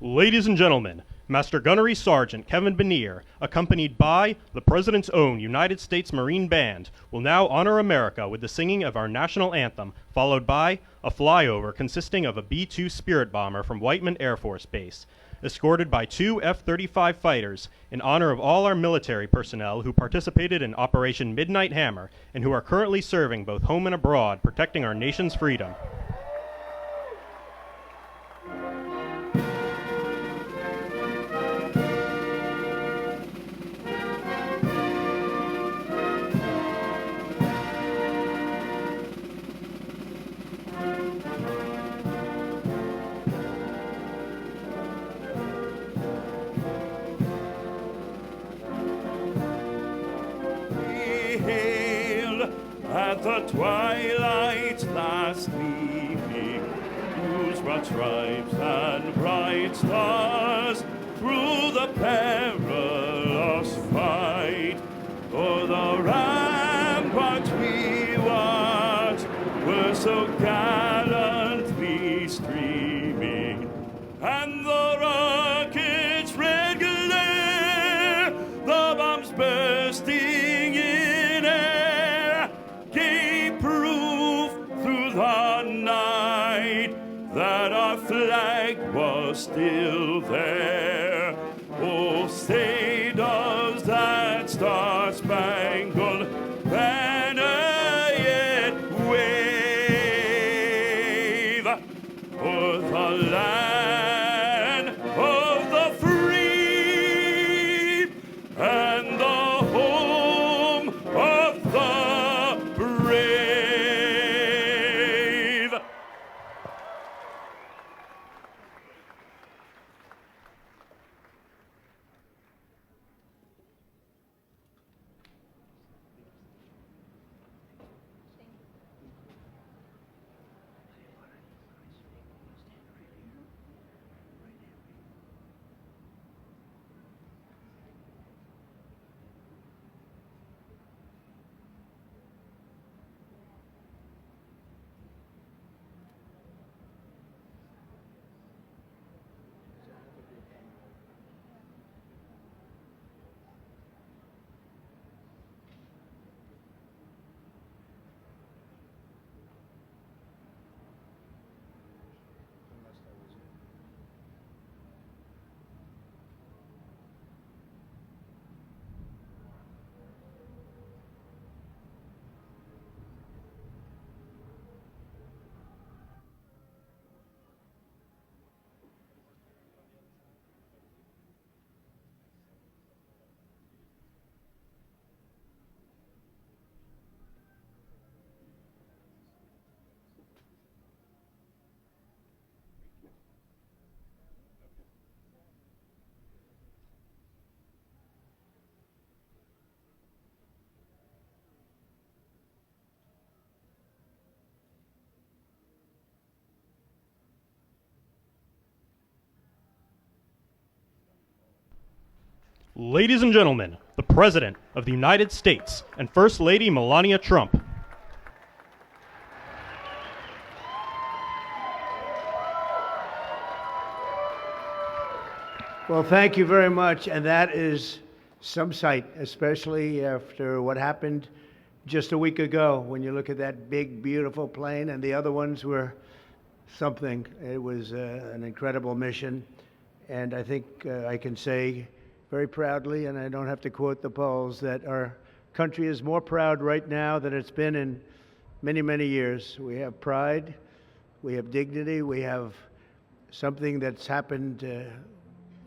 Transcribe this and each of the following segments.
Ladies and gentlemen, Master Gunnery Sergeant Kevin Benier, accompanied by the President's own United States Marine Band, will now honor America with the singing of our national anthem, followed by a flyover consisting of a B-2 Spirit bomber from Whiteman Air Force Base, escorted by 2 F-35 fighters, in honor of all our military personnel who participated in Operation Midnight Hammer and who are currently serving both home and abroad, protecting our nation's freedom. At the twilight's last gleaming, whose broad stripes and bright stars through the perilous fight o'er the ramparts we watched were so gallantly streaming, and the rocket's red glare, the bombs bursting in air, gave proof through the night that our flag was still there. Oh, say does that star-spangled banner yet wave o'er the land of the free and the home of the brave. Ladies and gentlemen, the President of the United States and First Lady Melania Trump. Well, thank you very much, and that is some sight, especially after what happened just a week ago when you look at that big, beautiful plane, and the other ones were something. It was an incredible mission, and I think I can say very proudly, and I don't have to quote the polls, that our country is more proud right now than it's been in many, many years. We have pride, we have dignity, we have something that's happened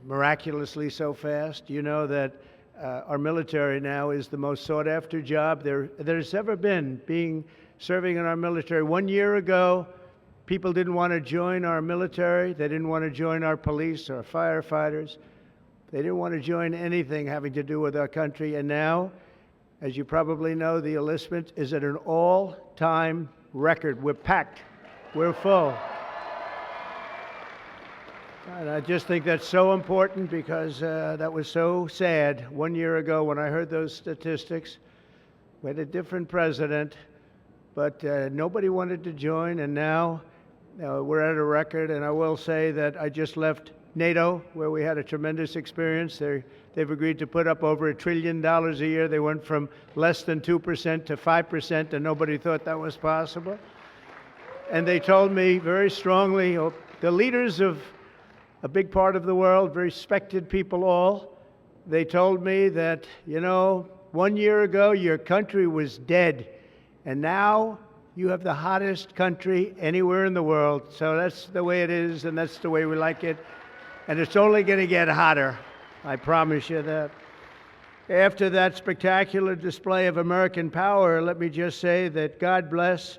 miraculously so fast. You know that our military now is the most sought-after job there's ever been, serving in our military. 1 year ago, people didn't want to join our military. They didn't want to join our police or firefighters. They didn't want to join anything having to do with our country. And now, as you probably know, the enlistment is at an all-time record. We're packed. We're full. And I just think that's so important because that was so sad 1 year ago when I heard those statistics. We had a different president, but nobody wanted to join, and now we're at a record. And I will say that I just left NATO, where we had a tremendous experience. They've agreed to put up over $1 trillion a year. They went from less than 2% to 5%, and nobody thought that was possible. And they told me very strongly, the leaders of a big part of the world, very respected people all, they told me that, 1 year ago your country was dead, and now you have the hottest country anywhere in the world. So that's the way it is, and that's the way we like it. And it's only going to get hotter. I promise you that. After that spectacular display of American power, let me just say that God bless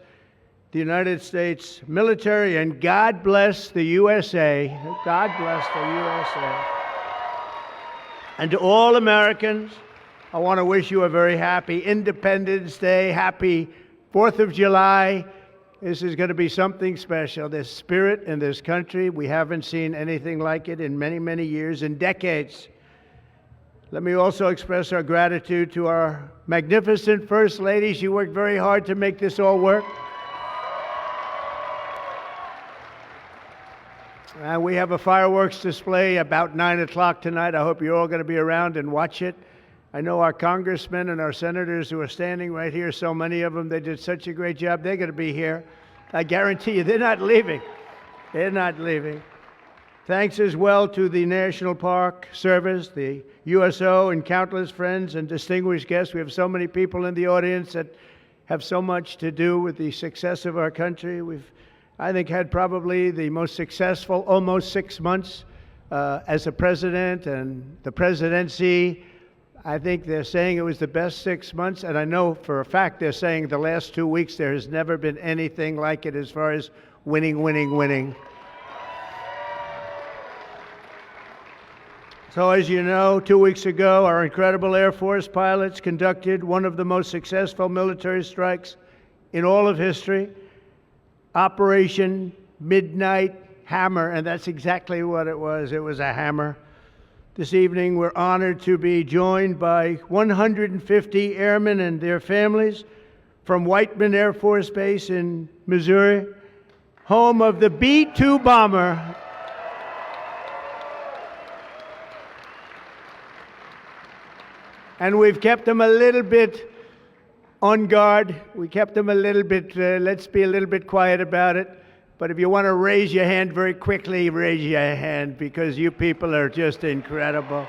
the United States military and God bless the USA. God bless the USA. And to all Americans, I want to wish you a very happy Independence Day, happy 4th of July. This is going to be something special. There's spirit in this country. We haven't seen anything like it in many, many years, in decades. Let me also express our gratitude to our magnificent First Lady. She worked very hard to make this all work. And we have a fireworks display about 9 o'clock tonight. I hope you're all going to be around and watch it. I know our congressmen and our senators who are standing right here, so many of them, they did such a great job. They're going to be here. I guarantee you, they're not leaving. They're not leaving. Thanks as well to the National Park Service, the USO, and countless friends and distinguished guests. We have so many people in the audience that have so much to do with the success of our country. We've, I think, had probably the most successful almost 6 months as a president and the presidency. I think they're saying it was the best 6 months, and I know for a fact they're saying the last 2 weeks there has never been anything like it as far as winning, winning, winning. So as you know, 2 weeks ago, our incredible Air Force pilots conducted one of the most successful military strikes in all of history, Operation Midnight Hammer, and that's exactly what it was. It was a hammer. This evening, we're honored to be joined by 150 airmen and their families from Whiteman Air Force Base in Missouri, home of the B-2 bomber. And we've kept them a little bit on guard. We kept them a little bit, let's be a little bit quiet about it. But if you want to raise your hand very quickly, raise your hand, because you people are just incredible.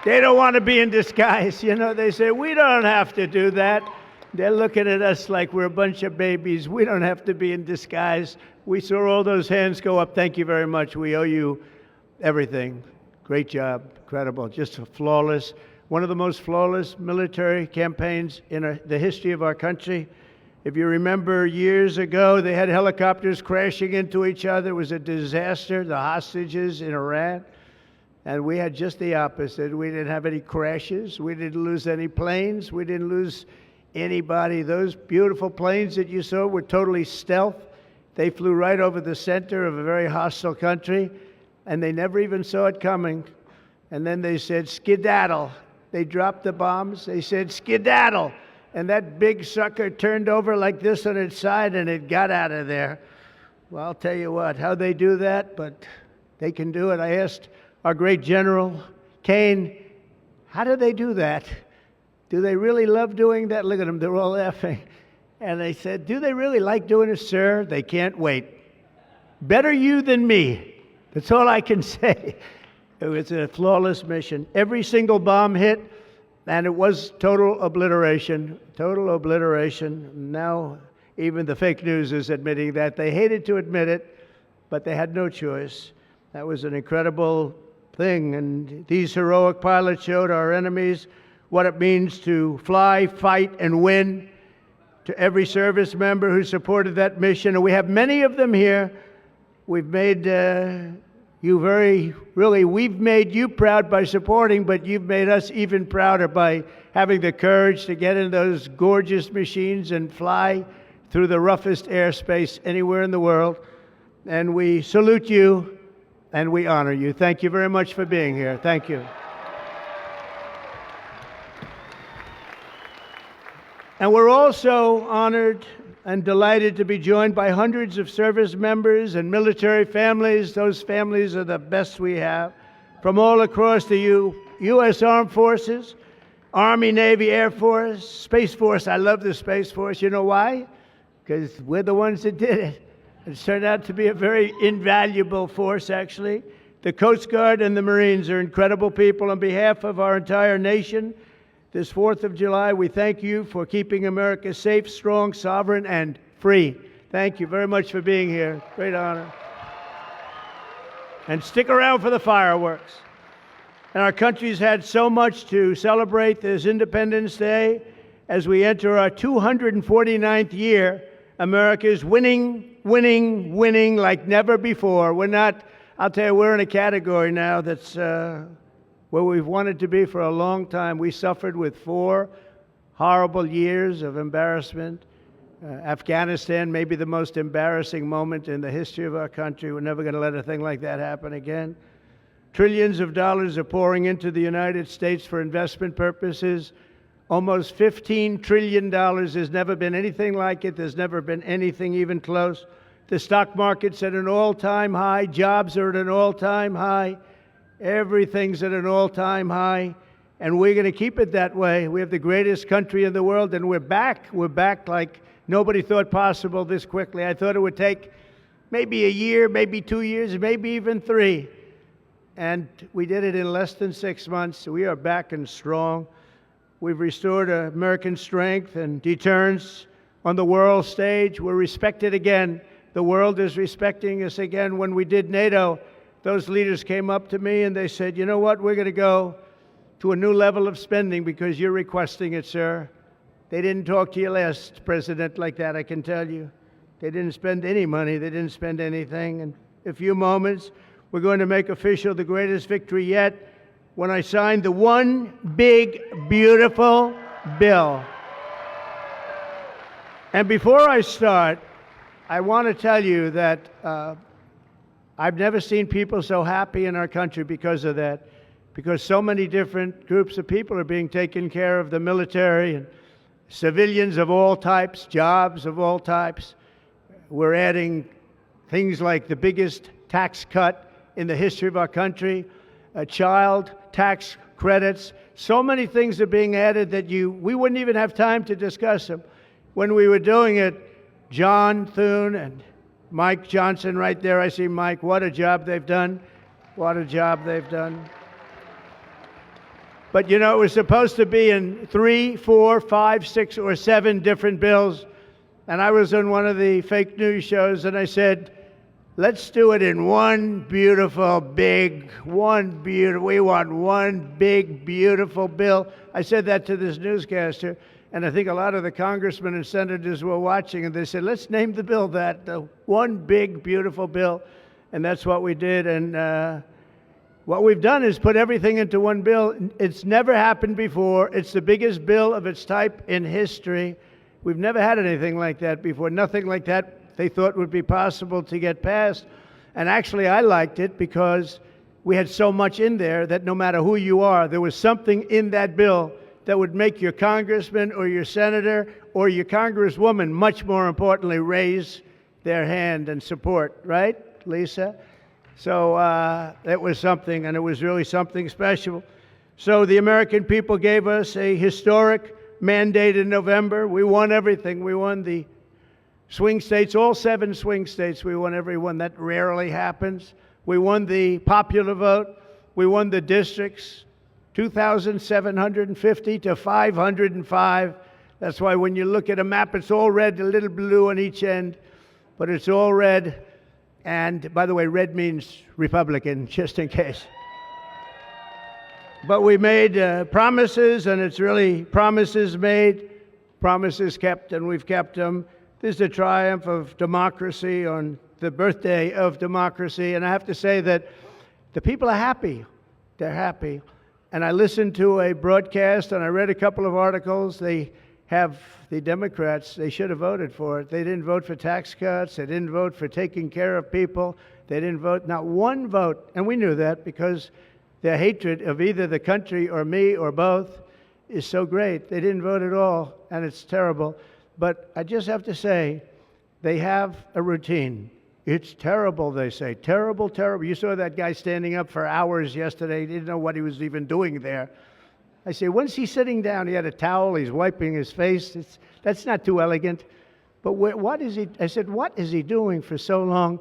They don't want to be in disguise. They say, we don't have to do that. They're looking at us like we're a bunch of babies. We don't have to be in disguise. We saw all those hands go up. Thank you very much. We owe you everything. Great job. Incredible. Just flawless. One of the most flawless military campaigns in the history of our country. If you remember years ago, they had helicopters crashing into each other. It was a disaster, the hostages in Iran. And we had just the opposite. We didn't have any crashes. We didn't lose any planes. We didn't lose anybody. Those beautiful planes that you saw were totally stealth. They flew right over the center of a very hostile country, and they never even saw it coming. And then they said, skedaddle. They dropped the bombs. They said, skedaddle. And that big sucker turned over like this on its side, and it got out of there. Well, I'll tell you what, how they do that, but they can do it. I asked our great General Kane, how do they do that? Do they really love doing that? Look at them, they're all laughing. And they said, do they really like doing it, sir? They can't wait. Better you than me. That's all I can say. It was a flawless mission. Every single bomb hit, and it was total obliteration. Total obliteration. Now, even the fake news is admitting that. They hated to admit it, but they had no choice. That was an incredible thing, and these heroic pilots showed our enemies what it means to fly, fight, and win. To every service member who supported that mission, and we have many of them here, we've made we've made you proud by supporting, but you've made us even prouder by having the courage to get in those gorgeous machines and fly through the roughest airspace anywhere in the world. And we salute you and we honor you. Thank you very much for being here. Thank you. And we're also honored and delighted to be joined by hundreds of service members and military families. Those families are the best we have, from all across the U.S. Armed Forces, Army, Navy, Air Force, Space Force. I love the Space Force. You know why? Because we're the ones that did it. It's turned out to be a very invaluable force, actually. The Coast Guard and the Marines are incredible people. On behalf of our entire nation, this 4th of July, we thank you for keeping America safe, strong, sovereign, and free. Thank you very much for being here. Great honor. And stick around for the fireworks. And our country's had so much to celebrate this Independence Day. As we enter our 249th year, America is winning, winning, winning like never before. I'll tell you, we're in a category now that's where we've wanted to be for a long time. We suffered with 4 horrible years of embarrassment. Afghanistan may be the most embarrassing moment in the history of our country. We're never going to let a thing like that happen again. Trillions of dollars are pouring into the United States for investment purposes. Almost $15 trillion. There's never been anything like it. There's never been anything even close. The stock market's at an all-time high. Jobs are at an all-time high. Everything's at an all-time high. And we're going to keep it that way. We have the greatest country in the world, and we're back. We're back like nobody thought possible this quickly. I thought it would take maybe a year, maybe 2 years, maybe even 3. And we did it in less than 6 months. We are back and strong. We've restored American strength and deterrence on the world stage. We're respected again. The world is respecting us again. When we did NATO, those leaders came up to me and they said, you know what, we're going to go to a new level of spending because you're requesting it, sir. They didn't talk to you last president like that, I can tell you. They didn't spend any money. They didn't spend anything. In a few moments, we're going to make official the greatest victory yet when I signed the one big, beautiful bill. And before I start, I want to tell you that I've never seen people so happy in our country because of that, because so many different groups of people are being taken care of, the military and civilians of all types, jobs of all types. We're adding things like the biggest tax cut in the history of our country, child tax credits. So many things are being added that we wouldn't even have time to discuss them. When we were doing it, John Thune and Mike Johnson right there, I see Mike, what a job they've done. What a job they've done. But you know, it was supposed to be in 3, 4, 5, 6, or 7 different bills. And I was on one of the fake news shows and I said, let's do it in one beautiful, big, we want one big, beautiful bill. I said that to this newscaster, and I think a lot of the congressmen and senators were watching, and they said, let's name the bill that, the one big, beautiful bill. And that's what we did. And what we've done is put everything into one bill. It's never happened before. It's the biggest bill of its type in history. We've never had anything like that before. Nothing like that they thought would be possible to get passed. And actually, I liked it because we had so much in there that no matter who you are, there was something in that bill that would make your congressman or your senator or your congresswoman, much more importantly, raise their hand and support, right, Lisa? So it was something, and it was really something special. So the American people gave us a historic mandate in November. We won everything. We won the swing states, all 7 swing states. We won every one. That rarely happens. We won the popular vote. We won the districts, 2,750 to 505. That's why when you look at a map, it's all red, a little blue on each end, but it's all red. And by the way, red means Republican, just in case. But we made promises, and it's really promises made, promises kept, and we've kept them. This is the triumph of democracy on the birthday of democracy. And I have to say that the people are happy. They're happy. And I listened to a broadcast and I read a couple of articles. They have the Democrats, they should have voted for it. They didn't vote for tax cuts. They didn't vote for taking care of people. They didn't vote, not one vote. And we knew that because their hatred of either the country or me or both is so great. They didn't vote at all, and it's terrible. But I just have to say, they have a routine. It's terrible, they say. Terrible, terrible. You saw that guy standing up for hours yesterday. He didn't know what he was even doing there. I say, when's he sitting down? He had a towel. He's wiping his face. That's not too elegant. But what is he? I said, what is he doing for so long?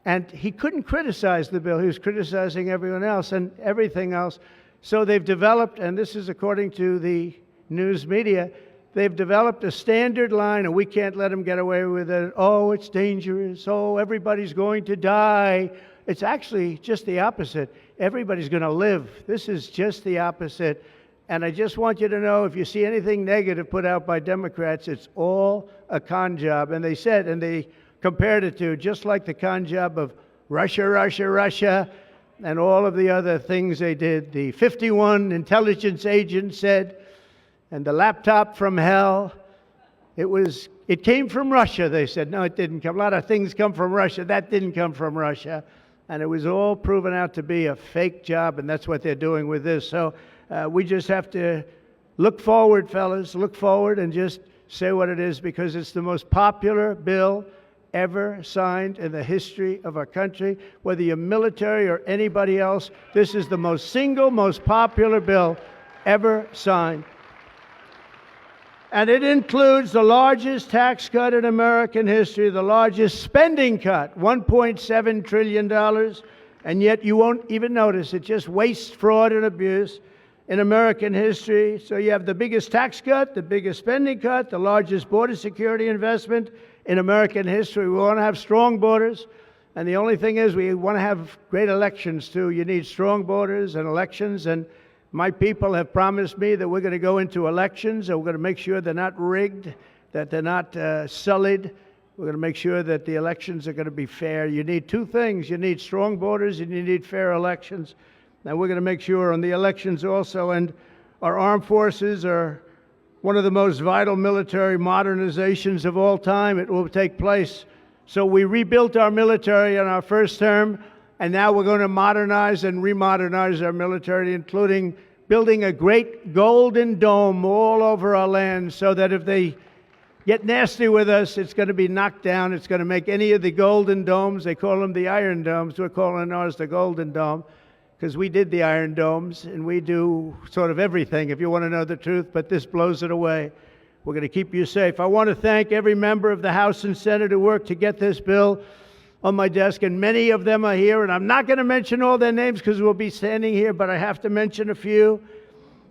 And he couldn't criticize the bill. He was criticizing everyone else and everything else. So they've developed, and this is according to the news media, they've developed a standard line, and we can't let them get away with it. Oh, it's dangerous. Oh, everybody's going to die. It's actually just the opposite. Everybody's going to live. This is just the opposite. And I just want you to know, if you see anything negative put out by Democrats, it's all a con job. And they said, and they compared it to just like the con job of Russia, Russia, Russia, and all of the other things they did. The 51 intelligence agents said, and the laptop from hell, it came from Russia, they said. No, it didn't come. A lot of things come from Russia. That didn't come from Russia. And it was all proven out to be a fake job, and that's what they're doing with this. So we just have to look forward, fellas, look forward and just say what it is, because it's the most popular bill ever signed in the history of our country. Whether you're military or anybody else, this is the most popular bill ever signed. And it includes the largest tax cut in American history, the largest spending cut, $1.7 trillion, and yet you won't even notice it. Just waste, fraud, and abuse in American history. So you have the biggest tax cut, the biggest spending cut, the largest border security investment in American history. We want to have strong borders, and the only thing is we want to have great elections too. You need strong borders and elections, and my people have promised me that we're going to go into elections, and we're going to make sure they're not rigged, that they're not sullied. We're going to make sure that the elections are going to be fair. You need two things. You need strong borders, and you need fair elections. And we're going to make sure on the elections also. And our armed forces are one of the most vital military modernizations of all time. It will take place. So we rebuilt our military in our first term, and now we're going to modernize and remodernize our military, including building a great golden dome all over our land, so that if they get nasty with us, it's going to be knocked down. It's going to make any of the golden domes, they call them the iron domes, we're calling ours the golden dome, because we did the iron domes, and we do sort of everything, if you want to know the truth, but this blows it away. We're going to keep you safe. I want to thank every member of the House and Senate who worked to get this bill on my desk, and many of them are here, and I'm not going to mention all their names because we'll be standing here, but I have to mention a few.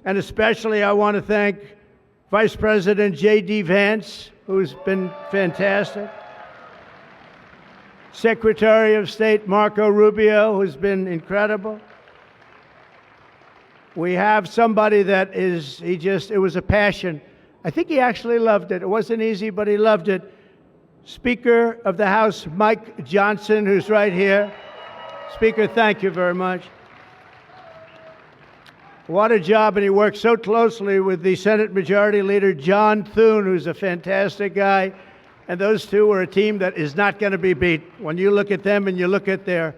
And especially I want to thank Vice President J.D. Vance, who's been fantastic. Secretary of State Marco Rubio, who's been incredible. We have somebody that it was a passion. I think he actually loved it. It wasn't easy, but he loved it. Speaker of the House, Mike Johnson, who's right here. Speaker, thank you very much. What a job, and he worked so closely with the Senate Majority Leader, John Thune, who's a fantastic guy. And those two are a team that is not going to be beat. When you look at them and you look at their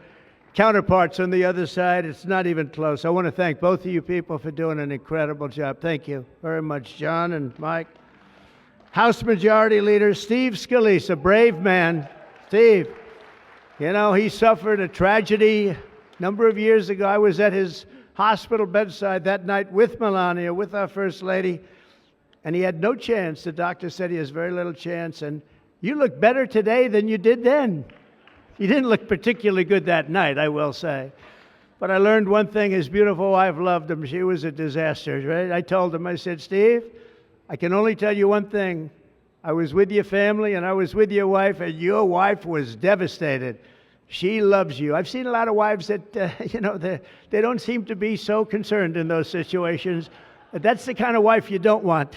counterparts on the other side, it's not even close. I want to thank both of you people for doing an incredible job. Thank you very much, John and Mike. House Majority Leader Steve Scalise, a brave man. Steve, you know, he suffered a tragedy a number of years ago. I was at his hospital bedside that night with Melania, with our First Lady, and he had no chance. The doctor said he has very little chance, and you look better today than you did then. You didn't look particularly good that night, I will say. But I learned one thing. His beautiful wife loved him. She was a disaster, right? I told him, I said, Steve, I can only tell you one thing. I was with your family and I was with your wife, and your wife was devastated. She loves you. I've seen a lot of wives that, they don't seem to be so concerned in those situations. That's the kind of wife you don't want.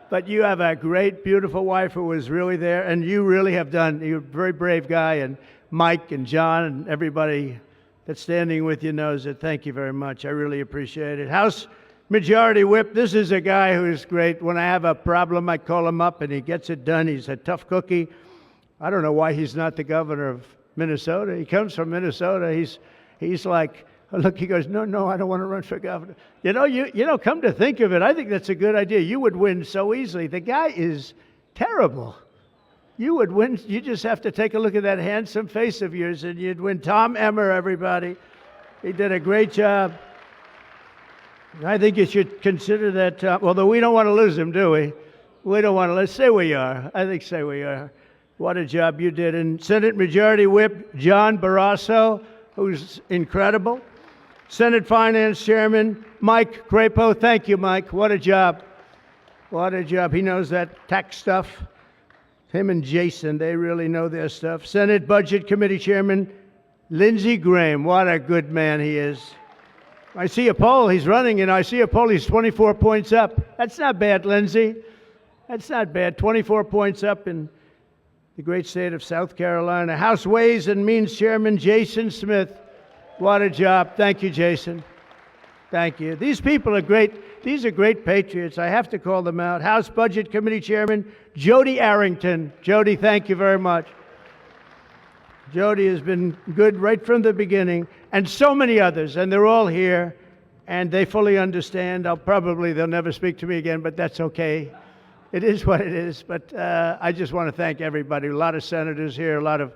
But you have a great, beautiful wife who was really there, and you really have done. You're a very brave guy, and Mike and John and everybody that's standing with you knows it. Thank you very much. I really appreciate it. House Majority Whip, this is a guy who is great. When I have a problem, I call him up, and he gets it done. He's a tough cookie. I don't know why he's not the governor of Minnesota. He comes from Minnesota. He's like, look, he goes, no, I don't want to run for governor. You know, come to think of it, I think that's a good idea. You would win so easily. The guy is Terrible. You would win. You just have to take a look at that handsome face of yours and you'd win. Tom Emmer, everybody. He did a great job. I think you should consider that, although we don't want to lose him, do we? We don't want to. Let's say we are. I think say we are. What a job you did. And Senate Majority Whip John Barrasso, who's incredible. Senate Finance Chairman Mike Crapo. Thank you, Mike. What a job. What a job. He knows that tax stuff. Him and Jason, they really know their stuff. Senate Budget Committee Chairman Lindsey Graham. What a good man he is. I see a poll, he's running, and I see a poll, he's 24 points up. That's not bad, Lindsey. That's not bad. 24 points up in the great state of South Carolina. House Ways and Means Chairman Jason Smith. What a job. Thank you, Jason. Thank you. These people are great. These are great patriots. I have to call them out. House Budget Committee Chairman Jody Arrington. Jody, thank you very much. Jody has been good right from the beginning, and so many others, and they're all here, and they fully understand. They'll never speak to me again, but that's okay. It is what it is, but I just want to thank everybody. A lot of senators here, a lot of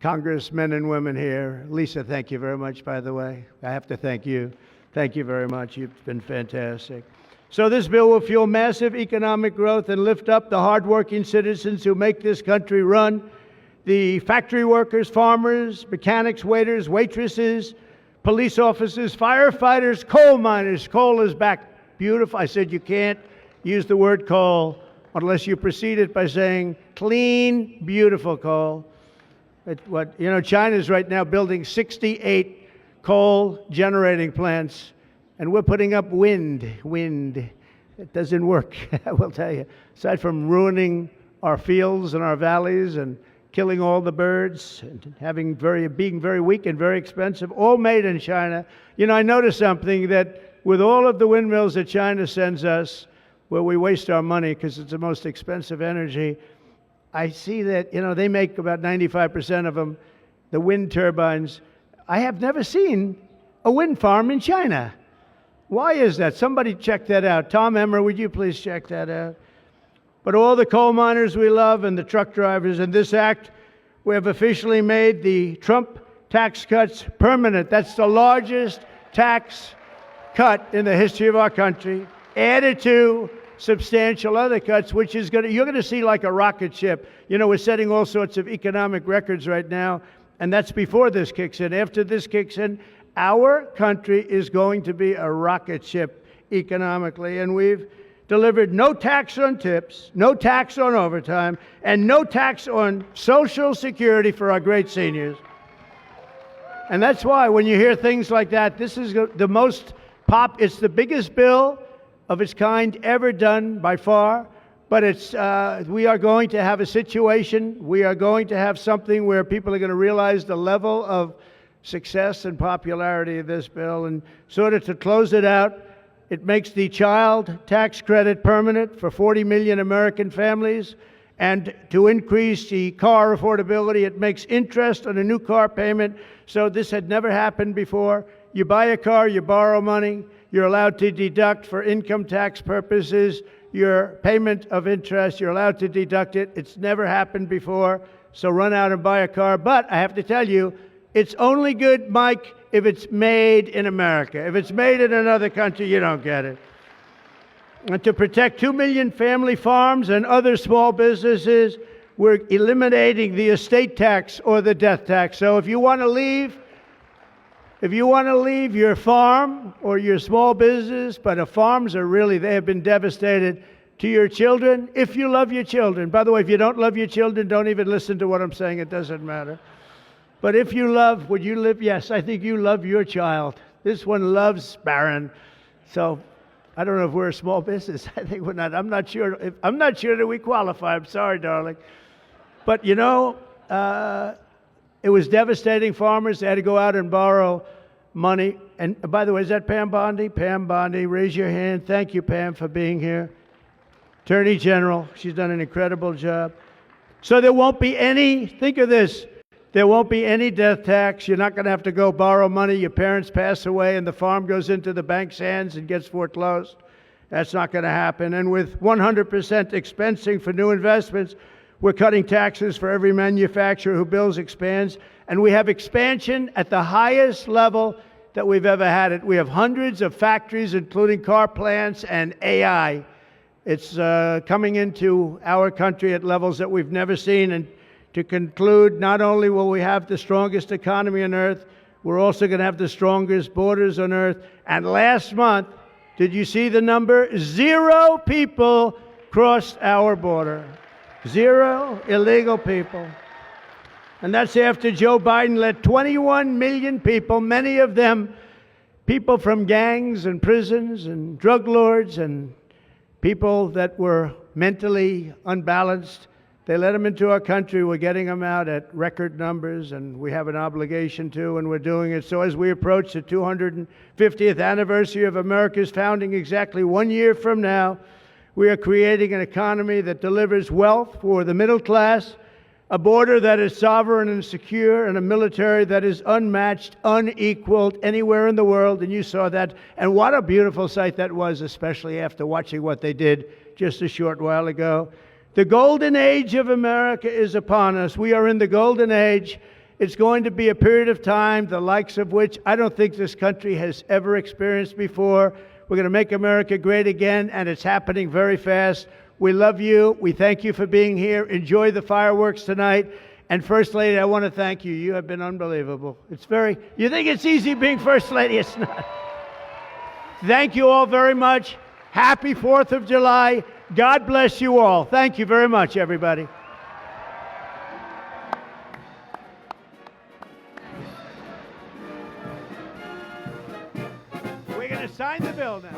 congressmen and women here. Lisa, thank you very much, by the way. I have to thank you. Thank you very much. You've been fantastic. So this bill will fuel massive economic growth and lift up the hardworking citizens who make this country run. The factory workers, farmers, mechanics, waiters, waitresses, police officers, firefighters, coal miners. Coal is back. Beautiful. I said you can't use the word coal unless you precede it by saying clean, beautiful coal. China's right now building 68 coal generating plants, and we're putting up wind. It doesn't work, I will tell you. Aside from ruining our fields and our valleys and killing all the birds and being very weak and very expensive, all made in China. I noticed something, that with all of the windmills that China sends us, where we waste our money because it's the most expensive energy, I see that, they make about 95% of them, the wind turbines. I have never seen a wind farm in China. Why is that? Somebody check that out. Tom Emmer, would you please check that out? But all the coal miners we love and the truck drivers, in this act, we have officially made the Trump tax cuts permanent. That's the largest tax cut in the history of our country, added to substantial other cuts, which is you're going to see like a rocket ship. We're setting all sorts of economic records right now, and that's before this kicks in. After this kicks in, our country is going to be a rocket ship economically, and we've delivered no tax on tips, no tax on overtime, and no tax on Social Security for our great seniors. And that's why when you hear things like that, this is it's the biggest bill of its kind ever done by far, but we are going to have a situation, we are going to have something where people are going to realize the level of success and popularity of this bill. And sort of to close it out, it makes the child tax credit permanent for 40 million American families. And to increase the car affordability, it makes interest on a new car payment. So this had never happened before. You buy a car, you borrow money, you're allowed to deduct for income tax purposes your payment of interest. You're allowed to deduct it. It's never happened before. So run out and buy a car. But I have to tell you, it's only good, Mike, if it's made in America. If it's made in another country, you don't get it. And to protect 2 million family farms and other small businesses, we're eliminating the estate tax or the death tax. So if you want to leave your farm or your small business, but the farms they have been devastated, to your children, if you love your children. By the way, if you don't love your children, don't even listen to what I'm saying. It doesn't matter. But if you love, would you live? Yes, I think you love your child. This one loves Barron. So I don't know if we're a small business. I think we're not. I'm not sure that we qualify. I'm sorry, darling. But it was devastating farmers. They had to go out and borrow money. And by the way, is that Pam Bondi? Pam Bondi, raise your hand. Thank you, Pam, for being here. Attorney General, she's done an incredible job. So there won't be any, think of this, there won't be any death tax. You're not going to have to go borrow money. Your parents pass away and the farm goes into the bank's hands and gets foreclosed. That's not going to happen. And with 100% expensing for new investments, we're cutting taxes for every manufacturer who builds, expands. And we have expansion at the highest level that we've ever had it. We have hundreds of factories, including car plants and AI. It's coming into our country at levels that we've never seen. And to conclude, not only will we have the strongest economy on earth, we're also going to have the strongest borders on earth. And last month, did you see the number? 0 people crossed our border. 0 illegal people. And that's after Joe Biden let 21 million people, many of them people from gangs and prisons and drug lords and people that were mentally unbalanced, they let them into our country. We're getting them out at record numbers, and we have an obligation to, and we're doing it. So as we approach the 250th anniversary of America's founding exactly 1 year from now, we are creating an economy that delivers wealth for the middle class, a border that is sovereign and secure, and a military that is unmatched, unequaled anywhere in the world. And you saw that. And what a beautiful sight that was, especially after watching what they did just a short while ago. The golden age of America is upon us. We are in the golden age. It's going to be a period of time, the likes of which I don't think this country has ever experienced before. We're going to make America great again, and it's happening very fast. We love you. We thank you for being here. Enjoy the fireworks tonight. And First Lady, I want to thank you. You have been unbelievable. You think it's easy being First Lady? It's not. Thank you all very much. Happy 4th of July. God bless you all. Thank you very much, everybody. We're going to sign the bill now.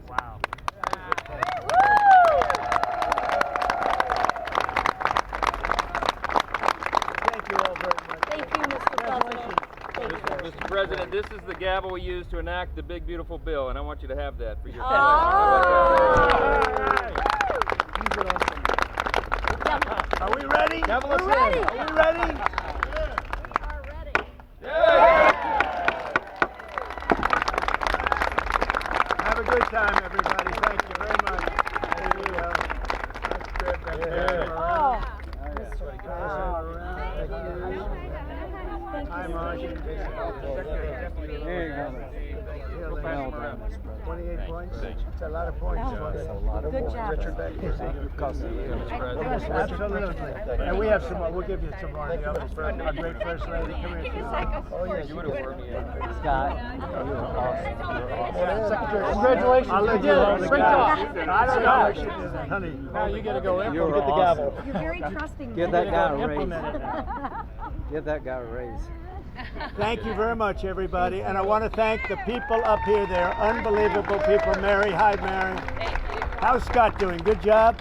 Wow. Thank you all very much. Thank you, Mr. President. Thank you. Mr. President, this is the gavel we use to enact the big, beautiful bill, and I want you to have that for your Are we ready? We're ready. Are we ready? We are ready. Have a good time, everybody. Thank you very much. There you go. That's good. That's good. Hi, Marsh. There you go. It's a lot of points. Good job. Richard back here. Absolutely. And we have some more. We'll give you some more. The other first, our great first lady. Come here. Oh, yeah, you would have heard me. Scott, you were awesome. Secretary, congratulations. I'll let you hold the gavel. I don't know what you did that, honey. Now you gotta go in. You're Get the awesome. gavel. You're very trusting. Give that guy a raise. Implement it. Give that guy a raise. Thank you very much, everybody. And I want to thank the people up here. They're unbelievable people. Mary, hi, Mary. How's Scott doing? Good job?